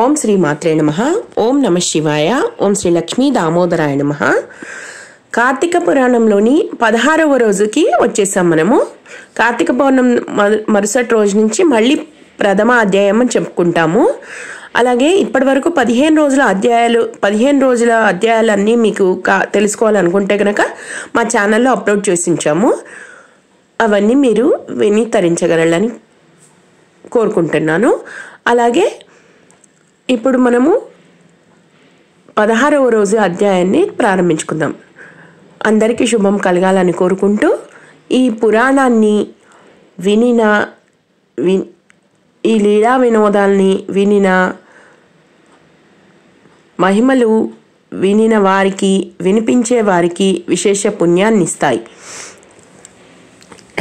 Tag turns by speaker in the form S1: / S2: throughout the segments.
S1: ఓం శ్రీ మాత్రే నమః. ఓం నమ శివాయ. ఓం శ్రీ లక్ష్మీ దామోదరాయ నమః. కార్తీక పురాణంలోని 16వ రోజుకి వచ్చేసాం మనము. కార్తీక పౌర్ణమి మరుసటి రోజు నుంచి మళ్ళీ ప్రథమ అధ్యాయం అని చెప్పుకుంటాము. అలాగే ఇప్పటి వరకు 15 రోజుల అధ్యాయాలన్నీ మీకు తెలుసుకోవాలనుకుంటే కనుక మా ఛానల్లో అప్లోడ్ చేసి ఉంచాము. అవన్నీ మీరు విని తరించగలరని కోరుకుంటున్నాను. అలాగే ఇప్పుడు మనము 16వ రోజు అధ్యాయాన్ని ప్రారంభించుకుందాం. అందరికీ శుభం కలగాలని కోరుకుంటూ ఈ పురాణాన్ని ఈ లీలా వినోదాల్ని వినిన మహిమలు వినిన వారికి, వినిపించే వారికి విశేష పుణ్యాన్ని ఇస్తాయి.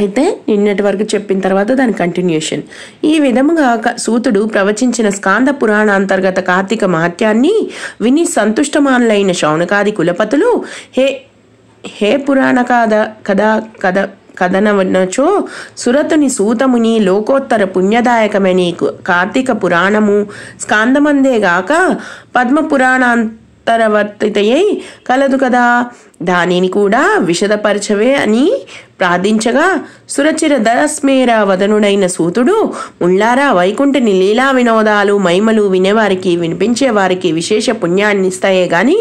S1: అయితే నిన్నటి వరకు చెప్పిన తర్వాత దాని కంటిన్యూషన్. ఈ విధముగా సూతుడు ప్రవచించిన స్కాంద పురాణ అంతర్గత కార్తీక మహత్యాన్ని విని సంతుష్టమానులైన శౌనకాది కులపతులు హే పురాణ కథనవనచో సురతుని సూతముని లోకోత్తర పుణ్యదాయకమైన కార్తీక పురాణము స్కాందమందేగాక పద్మ పురాణాంతరవర్తితయై కలదు కదా, దానిని కూడా విశదపరచవే అని ప్రార్థించగా సురచిర దరస్మేర వదనుడైన సూతుడు, ముళ్ళారా, వైకుంఠని లీలా వినోదాలు మహిమలు వినేవారికి, వినిపించేవారికి విశేష పుణ్యాన్ని ఇస్తాయే గాని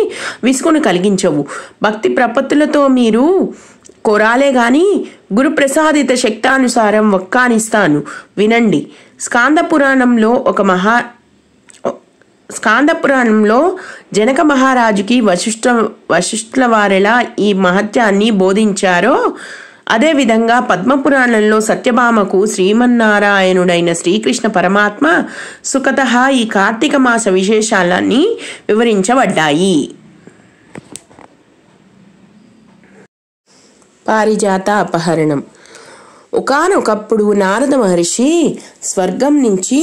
S1: విసుగును కలిగించవు. భక్తి ప్రపత్తులతో మీరు కోరాలే గాని గురు ప్రసాదిత శక్తానుసారం ఒక్కానిస్తాను వినండి. స్కాంద పురాణంలో జనక మహారాజుకి వశిష్ఠుల వారెలా ఈ మహత్యాన్ని బోధించారో అదేవిధంగా పద్మపురాణంలో సత్యభామకు శ్రీమన్నారాయణుడైన శ్రీకృష్ణ పరమాత్మ సుఖతః ఈ కార్తీక మాస విశేషాలన్నీ వివరించబడ్డాయి. పారిజాత అపహరణం. ఒకానొకప్పుడు నారద మహర్షి స్వర్గం నుంచి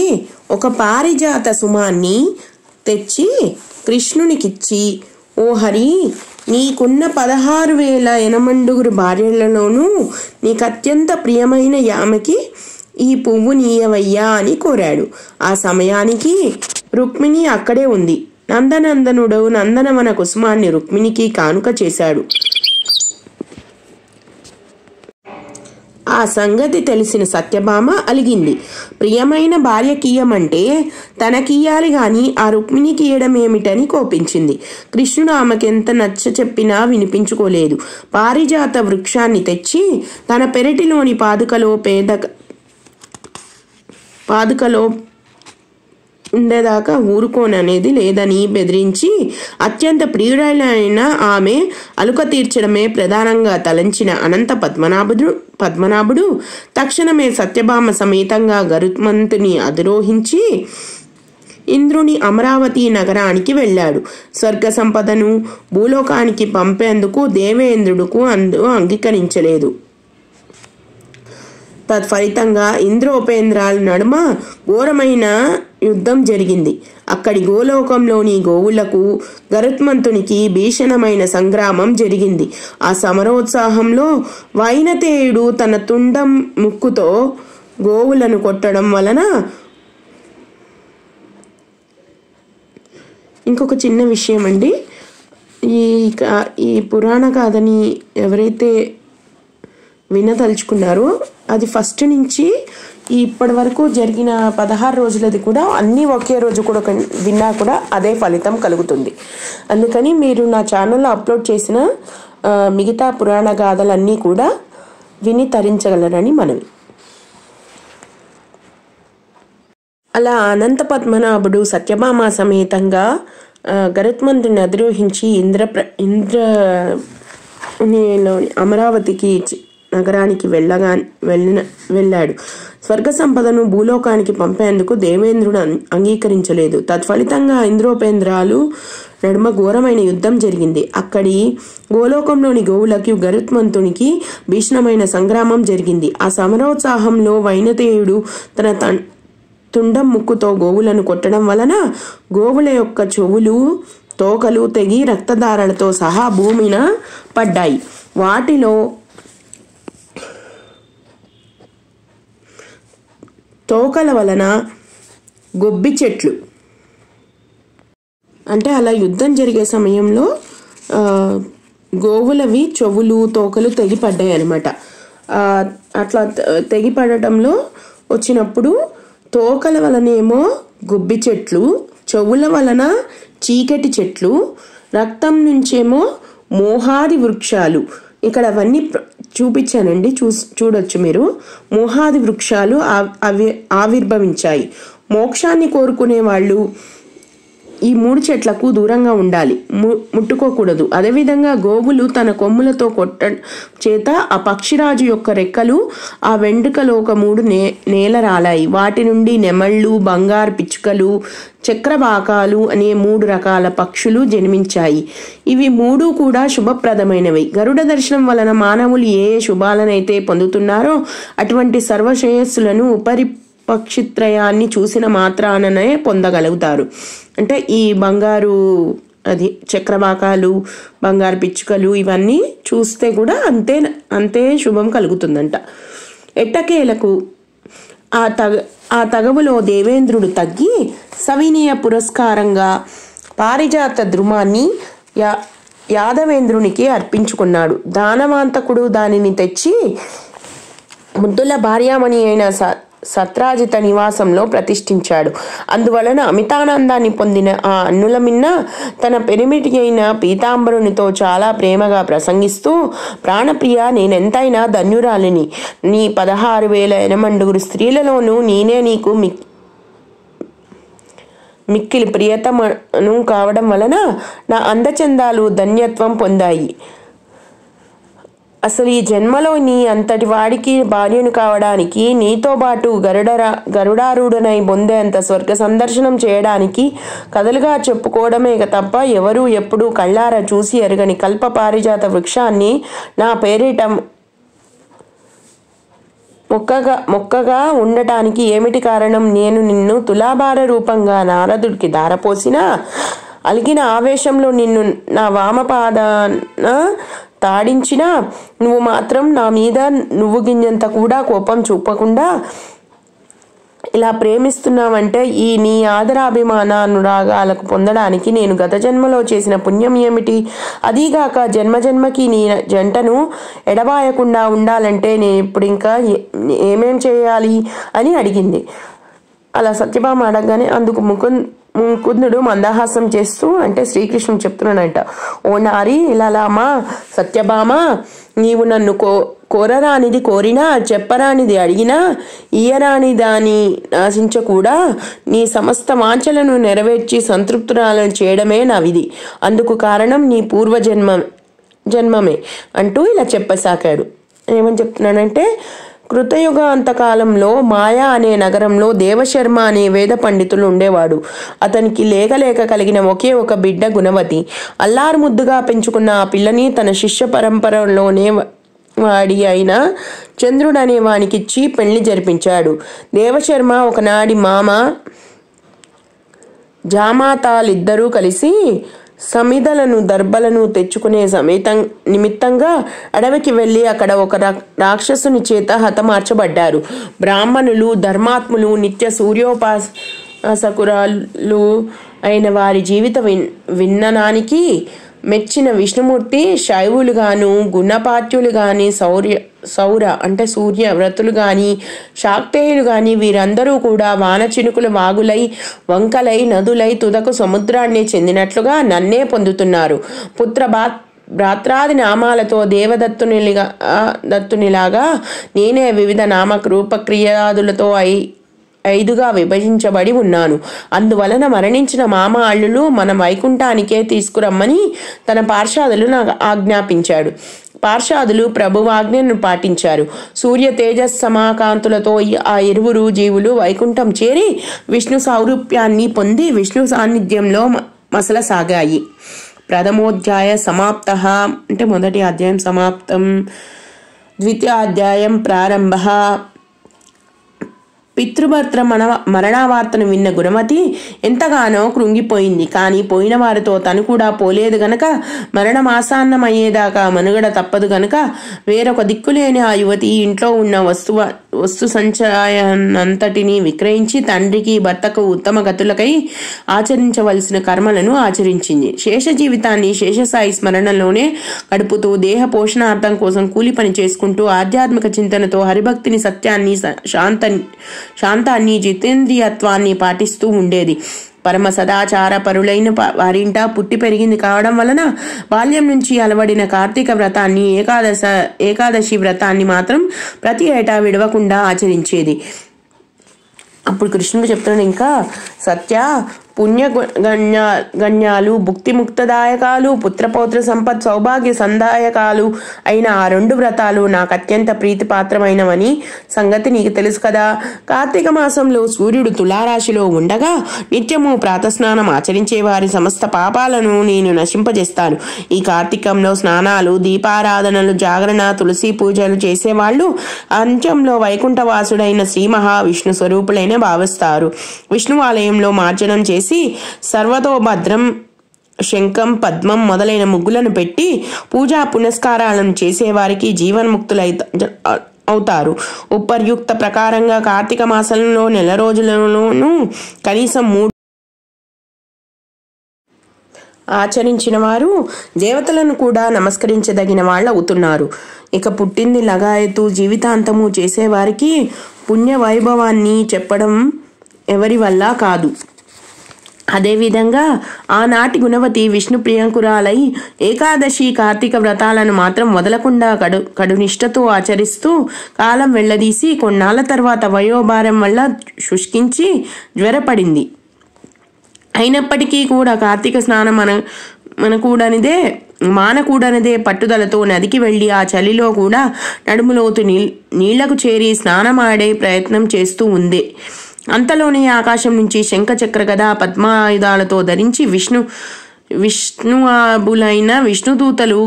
S1: ఒక పారిజాత సుమాన్ని తెచ్చి కృష్ణునికిచ్చి, ఓ హరి, నీకున్న 16,000 ఎనమండుగురు భార్యలలోనూ నీకు అత్యంత ప్రియమైన యామకి ఈ పువ్వు నీయవయ్యా అని కోరాడు. ఆ సమయానికి రుక్మిణి అక్కడే ఉంది. నందనందనుడు నందనవన కుసుమాన్ని రుక్మిణికి కానుక చేశాడు. ఆ సంగతి తెలిసిన సత్యభామ అలిగింది. ప్రియమైన భార్యకీయమంటే తనకియ్యాలి గాని ఆ రుక్మిణికి ఇయ్యడం ఏమిటని కోపించింది. కృష్ణుడు ఆమెకెంత నచ్చ చెప్పినా వినిపించుకోలేదు. పారిజాత వృక్షాన్ని తెచ్చి తన పెరటిలోని పాదుకలో ఉండేదాకా ఊరుకోననేది లేదని బెదిరించి అత్యంత ప్రియుడైన ఆమె అలుక తీర్చడమే ప్రధానంగా తలంచిన అనంత పద్మనాభుడు తక్షణమే సత్యభామ సమేతంగా గరుత్మంతుని అధిరోహించి ఇంద్రుని అమరావతి నగరానికి వెళ్ళాడు. స్వర్గ సంపదను భూలోకానికి పంపేందుకు దేవేంద్రుడుకు అంగీకరించలేదు. తత్ఫలితంగా ఇంద్రోపేంద్రాల నడుమ ఘోరమైన యుద్ధం జరిగింది. అక్కడి గోలోకంలోని గోవులకు గరుత్మంతునికి భీషణమైన సంగ్రామం జరిగింది. ఆ సమరోత్సాహంలో వైనతేయుడు తన తుండం ముక్కుతో గోవులను కొట్టడం వలన ఇంకొక చిన్న విషయం అండి, ఈ పురాణ గాథని ఎవరైతే వినదలుచుకున్నారో అది ఫస్ట్ నుంచి ఇప్పటి వరకు జరిగిన 16 రోజులది కూడా అన్నీ ఒకే రోజు కూడా విన్నా కూడా అదే ఫలితం కలుగుతుంది. అందుకని మీరు నా ఛానల్లో అప్లోడ్ చేసిన మిగతా పురాణ గాథలన్నీ కూడా విని తరించగలరని మనవి. అలా అనంత పద్మనాభుడు సత్యభామ సమేతంగా గరుత్మంతుని అధిరోహించి ఇంద్రలోని అమరావతికి నగరానికి వెళ్ళాడు. స్వర్గ సంపదను భూలోకానికి పంపేందుకు దేవేంద్రుడు అంగీకరించలేదు. తత్ఫలితంగా ఇంద్రోపేంద్రాలు నడుమ ఘోరమైన యుద్ధం జరిగింది. అక్కడి గోలోకంలోని గోవులకి గరుత్మంతునికి భీషణమైన సంగ్రామం జరిగింది. ఆ సమరోత్సాహంలో వైనతేయుడు తన తుండం ముక్కుతో గోవులను కొట్టడం వలన గోవుల యొక్క చెవులు, తోకలు తెగి రక్తధారలతో సహా భూమిన పడ్డాయి. వాటిలో తోకల వలన గొబ్బి చెట్లు అంటే అలా యుద్ధం జరిగే సమయంలో గోవులవి చెవులు తోకలు తెగిపడ్డాయి అన్నమాట. అట్లా తెగిపడటంలో వచ్చినప్పుడు తోకల వలనేమో గుబ్బి చెట్లు, చెవుల వలన చీకటి చెట్లు, రక్తం నుంచేమో మోహాది వృక్షాలు. ఇక్కడ అవన్నీ చూపించానండి, చూడొచ్చు మీరు. మోహాది వృక్షాలు ఆవిర్భవించాయి. మోక్షాన్ని కోరుకునే వాళ్ళు ఈ 3 చెట్లకు దూరంగా ఉండాలి, ముట్టుకోకూడదు. అదేవిధంగా గోవులు తన కొమ్ములతో కొట్ట చేత ఆ పక్షిరాజు యొక్క రెక్కలు ఆ వెంట్రుకలో ఒక 3 నేల రాలాయి. వాటి నుండి నెమళ్ళు, బంగారు పిచ్చుకలు, చక్రవాకాలు అనే 3 రకాల పక్షులు జన్మించాయి. ఇవి 3 కూడా శుభప్రదమైనవి. గరుడ దర్శనం వలన మానవులు ఏ శుభాలనైతే పొందుతున్నారో అటువంటి సర్వశ్రేయస్సులను పక్షిత్రయాన్ని చూసిన మాత్రాననే పొందగలుగుతారు. అంటే ఈ బంగారు చక్రవాకాలు, బంగారు పిచ్చుకలు ఇవన్నీ చూస్తే కూడా అంతే శుభం కలుగుతుందంట. ఎట్టకేలకు ఆ తగవులో దేవేంద్రుడు తగ్గి సవినీయ పురస్కారంగా పారిజాత ద్రుమాన్ని యాదవేంద్రునికి అర్పించుకున్నాడు. దానవాంతకుడు దానిని తెచ్చి ముద్దుల భార్యామణి అయిన సత్రాజిత నివాసంలో ప్రతిష్ఠించాడు. అందువలన అమితానందాన్ని పొందిన ఆ అన్నుల మిన్న తన పెనిమిటి అయిన పీతాంబరునితో చాలా ప్రేమగా ప్రసంగిస్తూ, ప్రాణప్రియ, నేనెంతైనా ధన్యురాలిని. నీ 16,000 స్త్రీలలోనూ నేనే నీకు మిక్కిలి ప్రియతమను కావడం వలన నా అందచందాలు ధన్యత్వం పొందాయి. అసలు ఈ జన్మలో నీ అంతటి వాడికి భార్యను కావడానికి, నీతో పాటు గరుడారూఢనై పొందేంత స్వర్గ సందర్శనం చేయడానికి కథలుగా చెప్పుకోవడమే తప్ప ఎవరూ ఎప్పుడూ కళ్ళారా చూసి ఎరగని కల్ప పారిజాత వృక్షాన్ని నా పేరిట మొక్కగా ఉండటానికి ఏమిటి కారణం? నేను నిన్ను తులాభార రూపంగా నారదుడికి ధారపోసినా, అలిగిన ఆవేశంలో నిన్ను నా వామపాదాన తాడించినా నువ్వు మాత్రం నా మీద నువ్వు గింజంత కూడా కోపం చూపకుండా ఇలా ప్రేమిస్తున్నావంటే ఈ నీ ఆదరాభిమాన అనురాగాలకు పొందడానికి నేను గత జన్మలో చేసిన పుణ్యం ఏమిటి? అదీగాక జన్మజన్మకి నీ జంటను ఎడబాయకుండా ఉండాలంటే నేను ఇప్పుడు ఇంకా ఏమేం చేయాలి అని అడిగింది. అలా సత్యభామ అడగగానే అందుకు ముకుందుడు మందహాసం చేస్తూ, అంటే శ్రీకృష్ణుడు చెప్తున్నానంట, ఓ నారి ఇలామా సత్యభామ, నీవు నన్ను కోరరానిది కోరినా, చెప్పరానిది అడిగినా, ఇయ్యరాని దాని నాశించకూడా నీ సమస్త వాంఛలను నెరవేర్చి సంతృప్తురాలను చేయడమే నా విధి. అందుకు కారణం నీ జన్మమే అంటూ ఇలా చెప్పసాగాడు. ఏమని చెప్తున్నానంటే, కృతయుగ అంతకాలంలో మాయా అనే నగరంలో దేవశర్మ అనే వేద పండితులు ఉండేవాడు. అతనికి లేక కలిగిన ఒకే ఒక బిడ్డ గుణవతి. అల్లారు ముద్దుగా పెంచుకున్న ఆ పిల్లని తన శిష్య పరంపరలోనే వాడి అయిన చంద్రుడనే వానికిచ్చి పెళ్లి జరిపించాడు. దేవశర్మ ఒకనాడి మామ జామాతాలిద్దరూ కలిసి సమిదలను దర్భలను తెచ్చుకునే నిమిత్తంగా అడవికి వెళ్ళి అక్కడ ఒక రాక్షసుని చేత హతమార్చబడ్డారు. బ్రాహ్మణులు, ధర్మాత్ములు, నిత్య సూర్యోపాసకురాలు అయిన వారి జీవిత విన్ననానికి మెచ్చిన విష్ణుమూర్తి శైవులు గాను, గుణపాట్యులు గాని, సౌర అంటే సూర్య వ్రతులు గాని, శాక్తేయులు గాని వీరందరూ కూడా వానచినుకుల వాగులై, వంకలై, నదులై తుదకు సముద్రాన్ని చెందినట్లుగా నన్నే పొందుతున్నారు. భ్రాత్రాది నామాలతో దత్తునిలాగా నేనే వివిధ రూపక్రియాదులతో 5గా విభజించబడి ఉన్నాను. అందువలన మరణించిన మామ అల్లులు మన వైకుంఠానికే తీసుకురమ్మని తన పార్షాదులు నాకు ఆజ్ఞాపించాడు. పార్షాదులు ప్రభువాజ్ఞను పాటించారు. సూర్య తేజస్ సమాకాంతులతో ఆ ఇరువురు జీవులు వైకుంఠం చేరి విష్ణు సారూప్యాన్ని పొంది విష్ణు సాన్నిధ్యంలో మసలసాగాయి. ప్రథమోధ్యాయ సమాప్తః అంటే మొదటి అధ్యాయం సమాప్తం. ద్వితీయాధ్యాయం ప్రారంభః. పితృభర్త మరణావార్తను విన్న గుణమతి ఎంతగానో కృంగిపోయింది. కానీ పోయిన వారితో తను కూడా పోలేదు గనక మరణమాసాన్నమయ్యేదాకా మనుగడ తప్పదు గనక వేరొక దిక్కులేని ఆ యువతి ఇంట్లో ఉన్న వస్తు సంచయానంతటిని విక్రయించి తండ్రికి భర్తకు ఉత్తమ గతులకై ఆచరించవలసిన కర్మలను ఆచరించింది. శేష జీవితాన్ని శేషసాయి స్మరణలోనే గడుపుతూ దేహ పోషణార్థం కోసం కూలి పని చేసుకుంటూ ఆధ్యాత్మిక చింతనతో హరిభక్తిని, సత్యాన్ని, శాంతాన్ని, జితేంద్రియత్వాన్ని పాటిస్తూ ఉండేది. పరమ సదాచార పరులైన వారింట పుట్టి పెరిగింది కావడం వలన బాల్యం నుంచి అలవడిన కార్తీక వ్రతాన్ని, ఏకాదశి వ్రతాన్ని మాత్రం ప్రతి ఏటా విడవకుండా ఆచరించేది. అప్పుడు కృష్ణుడు చెప్తున్నాడు, ఇంకా సత్య పుణ్య గణ్యాలు, భుక్తి ముక్తదాయకాలు, పుత్రపౌత్ర సంపత్ సౌభాగ్య సందాయకాలు అయిన ఆ 2 వ్రతాలు నాకు అత్యంత ప్రీతిపాత్రమైనవని సంగతి నీకు తెలుసు కదా. కార్తీక మాసంలో సూర్యుడు తులారాశిలో ఉండగా నిత్యము ప్రాతస్నానం ఆచరించే వారి సమస్త పాపాలను నేను నశింపజేస్తాను. ఈ కార్తీకంలో స్నానాలు, దీపారాధనలు, జాగరణ, తులసి పూజలు చేసేవాళ్ళు అంత్యంలో వైకుంఠవాసుడైన శ్రీ మహావిష్ణు స్వరూపులైన భావిస్తారు. విష్ణు ఆలయంలో మార్జనం చేసి సర్వతోభద్రం, శంఖం, పద్మం మొదలైన ముగ్గులను పెట్టి పూజా పునస్కారాలను చేసేవారికి జీవన్ముక్తులై అవుతారు. ఉపర్యుక్త ప్రకారంగా కార్తీక మాసంలో నెల రోజులలోనూ కనీసం 3 ఆచరించిన వారు దేవతలను కూడా నమస్కరించదగిన వాళ్ళు అవుతున్నారు. ఇక పుట్టింది లగాయతు జీవితాంతము చేసేవారికి పుణ్య వైభవాన్ని చెప్పడం ఎవరి వల్ల కాదు. అదేవిధంగా ఆనాటి గుణవతి విష్ణు ప్రియంకురాలై ఏకాదశి, కార్తీక వ్రతాలను మాత్రం వదలకుండా కడునిష్టతో ఆచరిస్తూ కాలం వెళ్లదీసి కొన్నాళ్ల తర్వాత వయోభారం వల్ల శుష్కించి జ్వరపడింది. అయినప్పటికీ కూడా కార్తీక స్నానం మానకూడనిదే పట్టుదలతో నదికి వెళ్ళి ఆ చలిలో కూడా నడుములోతు నీళ్లకు చేరి స్నానమాడే ప్రయత్నం చేస్తూ ఉంది. అంతలోనే ఆకాశం నుంచి శంఖ, చక్ర, గద, పద్మాయుధాలతో ధరించి విష్ణువాబులైన విష్ణుదూతలు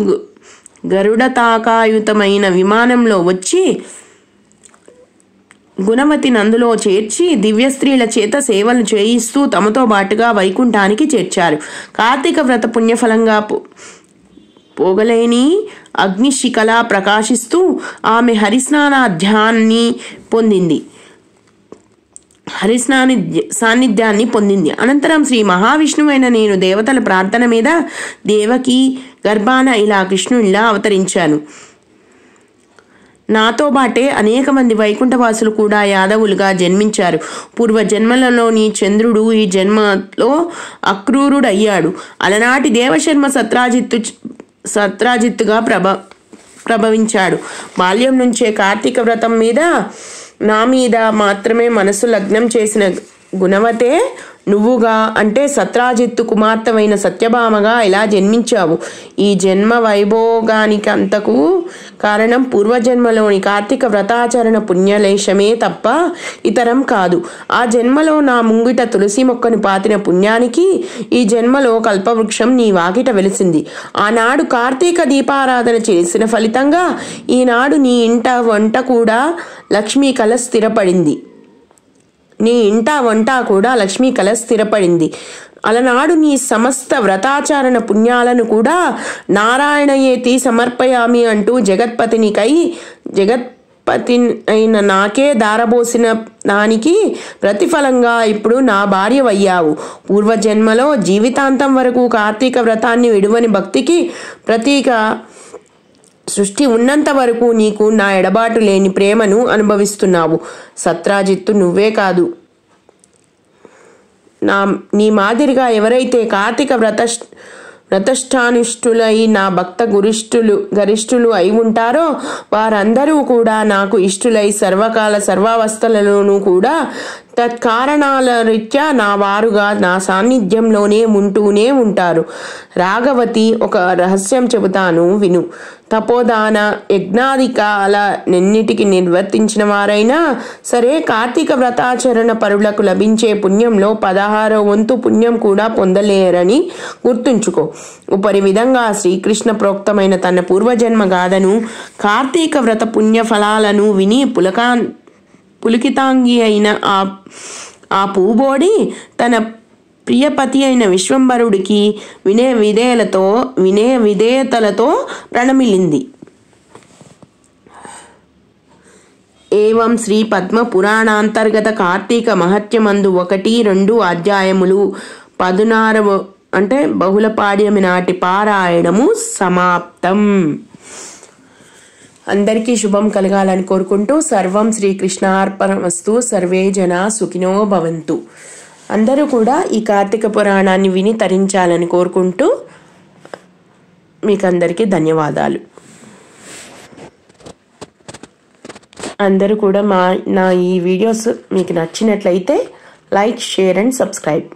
S1: గరుడతాకాయుతమైన విమానంలో వచ్చి గుణవతిని అందులో చేర్చి దివ్య స్త్రీల చేత సేవలు చేయిస్తూ తమతో బాటుగా వైకుంఠానికి చేర్చారు. కార్తీక వ్రత పుణ్యఫలంగా పోగలేని అగ్నిశిఖలా ప్రకాశిస్తూ ఆమె హరిస్నానాధ్యాన్ని పొందింది. సాన్నిధ్యాన్ని పొందింది. అనంతరం శ్రీ మహావిష్ణువైన నేను దేవతల ప్రార్థన మీద దేవకి గర్భాన ఇలా కృష్ణునిలా అవతరించాను. నాతో బాటే అనేక మంది వైకుంఠవాసులు కూడా యాదవులుగా జన్మించారు. పూర్వజన్మలలోని చంద్రుడు ఈ జన్మలో అక్రూరుడయ్యాడు. అలనాటి దేవశర్మ సత్రాజిత్తుగా ప్రభవించాడు. బాల్యం నుంచే కార్తీక వ్రతం మీద, నా మీద మాత్రమే మనసు లగ్నం చేసిన గుణవతే నువ్వుగా, అంటే సత్రాజిత్తు కుమార్తెవైన సత్యభామగా ఇలా జన్మించావు. ఈ జన్మ వైభోగానికి అంతకు కారణం పూర్వజన్మలోని కార్తీక వ్రతాచరణ పుణ్యలేశమే తప్ప ఇతరం కాదు. ఆ జన్మలో నా ముంగిట తులసి మొక్కను పాతిన పుణ్యానికి ఈ జన్మలో కల్పవృక్షం నీ వాకిట వెలిసింది. ఆనాడు కార్తీక దీపారాధన చేసిన ఫలితంగా ఈనాడు నీ ఇంట వంట కూడా లక్ష్మీ కళ స్థిరపడింది. అలనాడు నీ సమస్త వ్రతాచారణ పుణ్యాలను కూడా నారాయణయేతి సమర్పయామి అంటూ జగత్పతి అయిన నాకే దారబోసిన దానికి ప్రతిఫలంగా ఇప్పుడు నా భార్యవయ్యావు. పూర్వజన్మలో జీవితాంతం వరకు కార్తీక వ్రతాన్ని విడువని భక్తికి ప్రతీక సృష్టి ఉన్నంత వరకు నీకు నా ఎడబాటు లేని ప్రేమను అనుభవిస్తున్నావు. సత్రాజిత్తు నువ్వే కాదు, నీ మాదిరిగా ఎవరైతే కార్తీక వ్రతష్టానిష్ఠులై నా భక్త గరిష్ఠులు అయి ఉంటారో వారందరూ కూడా నాకు ఇష్టులై సర్వకాల సర్వావస్థలలోనూ కూడా తత్కారణాల రీత్యా నా వారుగా నా సాన్నిధ్యంలోనే ఉంటూనే ఉంటారు. రాఘవతి, ఒక రహస్యం చెబుతాను విను. తపోదాన యజ్ఞాదికాల నెన్నిటికి నిర్వర్తించిన వారైనా సరే కార్తీక వ్రతాచరణ పరులకు లభించే పుణ్యంలో 16వ వంతు పుణ్యం కూడా పొందలేరని గుర్తుంచుకో. ఉపరి విధంగా శ్రీకృష్ణ ప్రోక్తమైన తన పూర్వజన్మ గాథను, కార్తీక వ్రత పుణ్య ఫలాలను విని పులికితాంగి అయిన ఆ పూబోడి తన ప్రియపతి అయిన విశ్వంభరుడికి విధేయతలతో ప్రణమిల్లింది. ఏవం శ్రీ పద్మ పురాణాంతర్గత కార్తీక మహత్యమందు 1-2 అధ్యాయములు 16వ అంటే బహుళపాడ్యమి నాటి పారాయణము సమాప్తం. అందరికీ శుభం కలగాలని కోరుకుంటూ సర్వం శ్రీకృష్ణార్పణమస్తు. సర్వే జనా సుఖినో భవంతు. అందరూ కూడా ఈ కార్తీక పురాణాన్ని విని తరించాలని కోరుకుంటూ మీకందరికీ ధన్యవాదాలు. అందరూ కూడా నా ఈ వీడియోస్ మీకు నచ్చినట్లయితే లైక్, షేర్ అండ్ సబ్స్క్రైబ్.